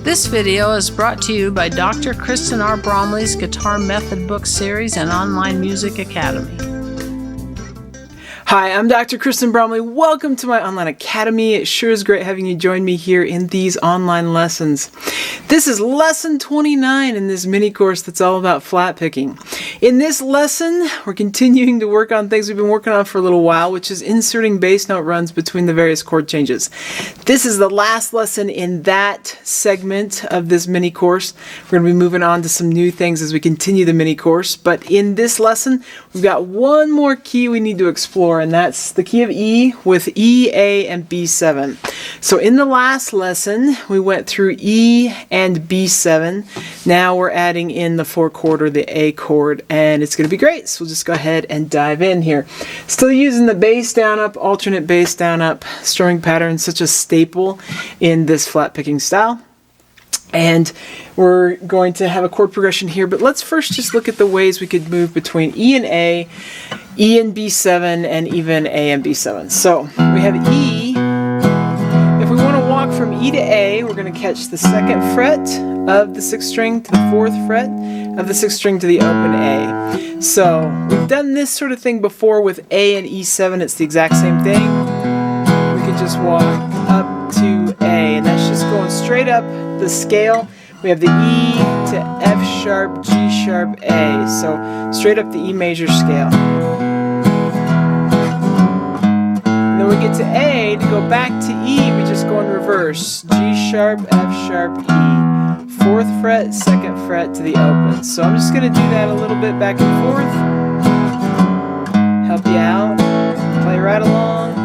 This video is brought to you by Dr. Kristen R. Bromley's Guitar Method Book Series and Online Music Academy. Hi, I'm Dr. Kristen Bromley. Welcome to my online academy. It sure is great having you join me here in these online lessons. This is lesson 29 in this mini course that's all about flat picking. In this lesson, we're continuing to work on things we've been working on for a little while, which is inserting bass note runs between the various chord changes. This is the last lesson in that segment of this mini course. We're going to be moving on to some new things as we continue the mini course, but in this lesson, we've got one more key we need to explore, and that's the key of E with E, A, and B7. So in the last lesson, we went through E and B7. Now we're adding in the 4 chord or the A chord, and it's going to be great. So we'll just go ahead and dive in here. Still using the bass down up, alternate bass down up strumming pattern, such a staple in this flat picking style. And we're going to have a chord progression here, but let's first just look at the ways we could move between E and A, E and B7, and even A and B7. So we have E. If we want to walk from E to A, we're going to catch the 2nd fret of the 6th string to the 4th fret of the 6th string to the open A. So we've done this sort of thing before with A and E7. It's the exact same thing. We could just walk up to A, and that's just going straight up the scale. We have the E to F sharp, G sharp, A. So straight up the E major scale. And then we get to A. To go back to E, we just go in reverse. G sharp, F sharp, E. 4th fret, 2nd fret to the open. So I'm just going to do that a little bit back and forth. Help you out. Play right along.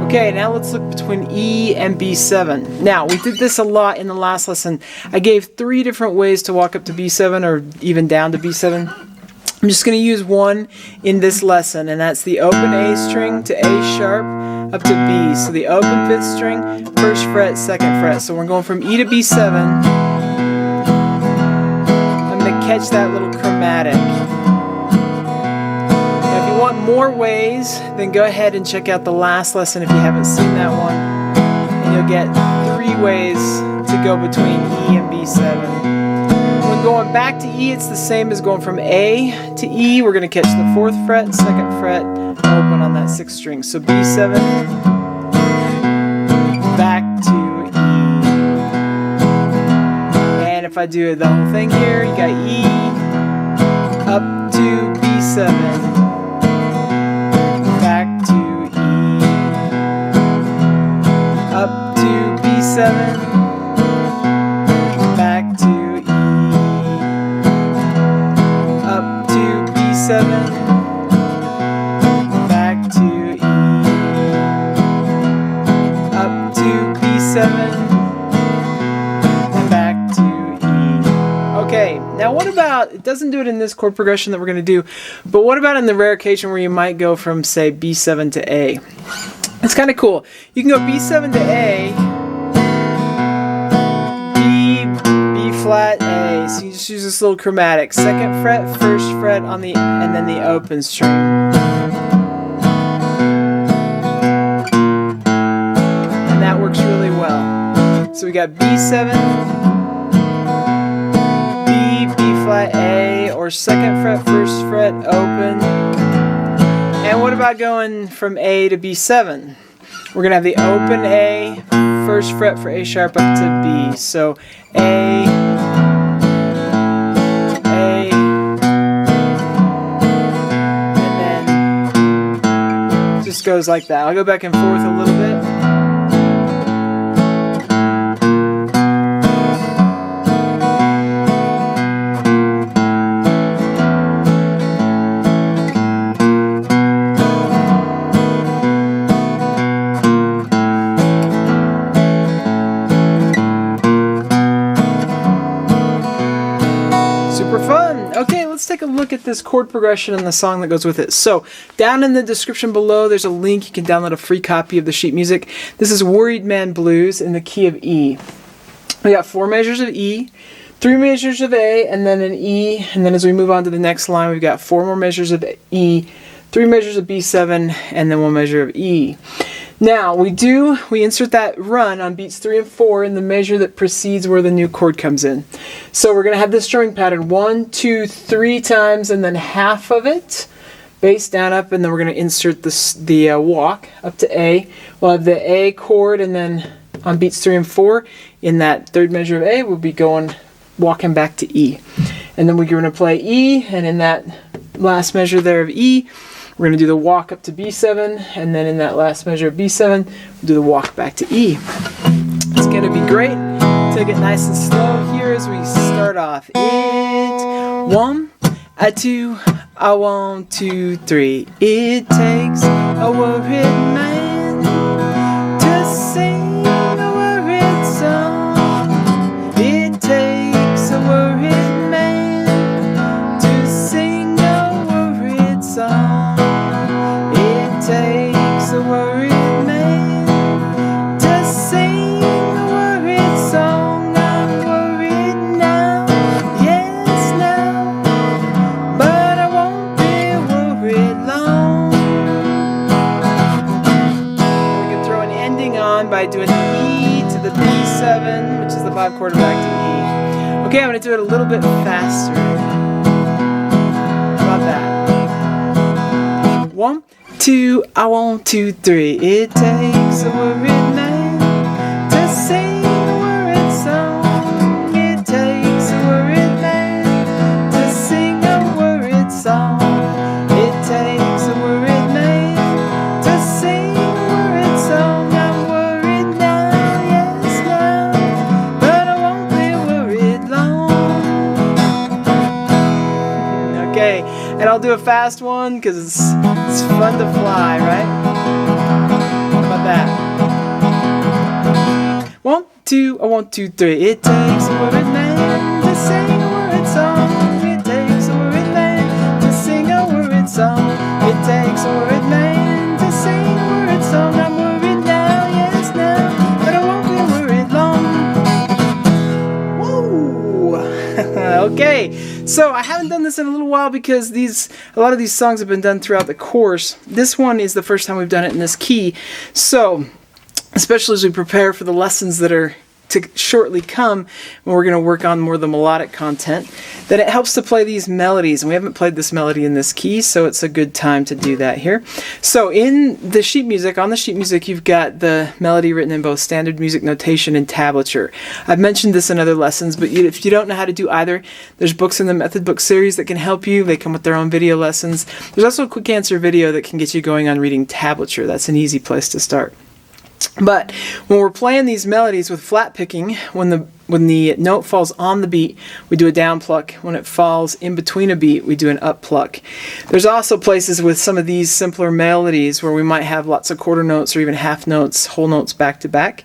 Okay, now let's look between E and B7. Now, we did this a lot in the last lesson. I gave 3 different ways to walk up to B7 or even down to B7. I'm just going to use one in this lesson, and that's the open A string to A sharp up to B. So the open 5th string, 1st fret, 2nd fret. So we're going from E to B7. I'm going to catch that little chromatic. Want more ways, then go ahead and check out the last lesson if you haven't seen that one, and you'll get 3 ways to go between E and B7. When going back to E, it's the same as going from A to E. We're going to catch the 4th fret, 2nd fret, open on that 6th string. So B7, back to E. And if I do the whole thing here, you got E, up to B7. B7, back to E, up to B7, back to E, up to B7, and back to E. Okay, now what about, it doesn't do it in this chord progression that we're going to do, but what about in the rare occasion where you might go from, say, B7 to A? It's kind of cool. You can go B7 to A, flat A, so you just use this little chromatic. 2nd fret, 1st fret on the, and then the open string. And that works really well. So we got B7, B, B flat A, or 2nd fret, 1st fret, open. And what about going from A to B7? We're going to have the open A, 1st fret for A sharp up to B. So A, just goes like that. I'll go back and forth a little bit. take a look at this chord progression and the song that goes with it. So down in the description below, there's a link. You can download a free copy of the sheet music. This is Worried Man Blues in the key of E. We got 4 measures of E, 3 measures of A, and then an E. And then as we move on to the next line, we've got 4 more measures of E, 3 measures of B7, and then 1 measure of E. Now, we insert that run on beats 3 and 4 in the measure that precedes where the new chord comes in. So we're going to have this strumming pattern 1, 2, 3 times, and then half of it, bass down, up, and then we're going to insert the walk up to A. We'll have the A chord, and then on beats 3 and 4, in that third measure of A, we'll be walking back to E. And then we're going to play E, and in that last measure there of E, we're going to do the walk up to B7, and then in that last measure of B7, we'll do the walk back to E. It's going to be great. Take it nice and slow here as we start off. 1, 2, 1, 2, 3. It takes a worried man to sing a worried song. It takes a worried man to sing a worried song. Takes a worried man to sing a worried song. I'm worried now, yes now, but I won't be worried long. We can throw an ending on by doing E to the B7, which is the 5 chord back to E. Okay, I'm going to do it a little bit faster. How about that? 1, 2, 1, 2, 3. It takes a worried man to sing a worried song. It takes a worried man to sing a worried song. It takes a worried man to sing a worried song. I'm worried now, yes now, but I won't be worried long. Okay, and I'll do a fast one because it's fun to fly, right? How about that? 1, 2, 1, 2, 3. It takes a worried man to sing a worried song. It takes a worried man to sing a worried song. It takes a worried man to sing a worried song. I'm worried now, yes now, but I won't be worried long. Woo! Okay. So I haven't done this in a little while because a lot of these songs have been done throughout the course. This one is the first time we've done it in this key. So, especially as we prepare for the lessons that are to shortly come, when we're going to work on more of the melodic content, then it helps to play these melodies. And we haven't played this melody in this key, so it's a good time to do that here. So on the sheet music, you've got the melody written in both standard music notation and tablature. I've mentioned this in other lessons, but if you don't know how to do either, there's books in the method book series that can help you. They come with their own video lessons. There's also a quick answer video that can get you going on reading tablature. That's an easy place to start. But when we're playing these melodies with flat picking, when the note falls on the beat, we do a down pluck. When it falls in between a beat, we do an up pluck. There's also places with some of these simpler melodies where we might have lots of quarter notes or even half notes, whole notes back to back.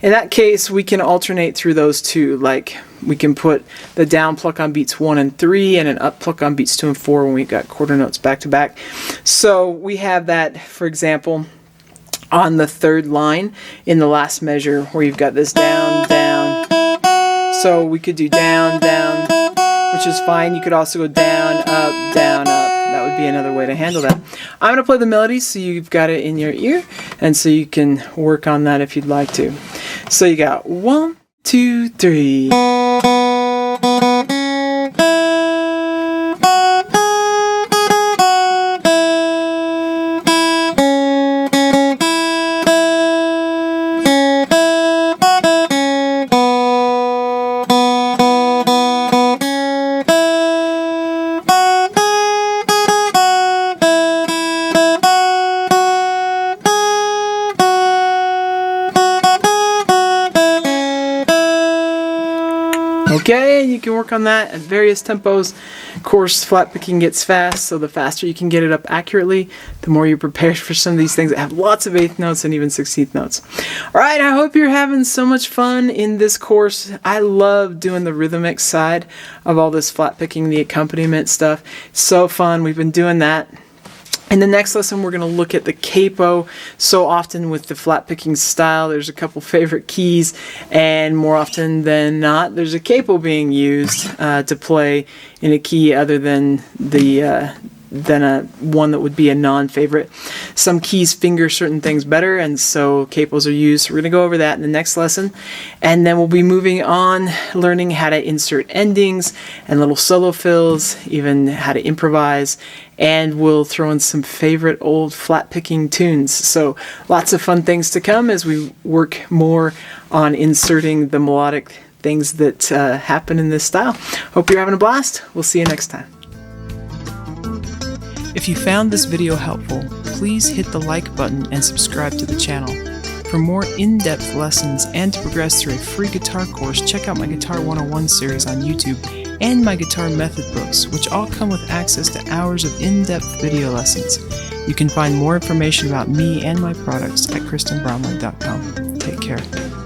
In that case, we can alternate through those two. Like we can put the down pluck on beats 1 and 3 and an up pluck on beats 2 and 4 when we've got quarter notes back to back. So we have that, for example, on the third line in the last measure where you've got this down, down. So we could do down, down, which is fine. You could also go down, up, down, up. That would be another way to handle that. I'm going to play the melody so you've got it in your ear and so you can work on that if you'd like to. So you got 1, 2, 3. Okay, and you can work on that at various tempos. Of course, flat picking gets fast, so the faster you can get it up accurately, the more you're prepared for some of these things that have lots of eighth notes and even 16th notes. All right, I hope you're having so much fun in this course. I love doing the rhythmic side of all this flat picking, the accompaniment stuff. So fun. We've been doing that. In the next lesson, we're going to look at the capo. So often with the flat picking style, there's a couple favorite keys, and more often than not, there's a capo being used to play in a key other than the one that would be a non-favorite. Some keys finger certain things better, and so capos are used. So we're going to go over that in the next lesson, and then we'll be moving on, learning how to insert endings and little solo fills, even how to improvise, and we'll throw in some favorite old flat picking tunes. So lots of fun things to come as we work more on inserting the melodic things that happen in this style. Hope you're having a blast. We'll see you next time. If you found this video helpful, please hit the like button and subscribe to the channel. For more in-depth lessons and to progress through a free guitar course, check out my Guitar 101 series on YouTube and my guitar method books, which all come with access to hours of in-depth video lessons. You can find more information about me and my products at KristenBromley.com. Take care.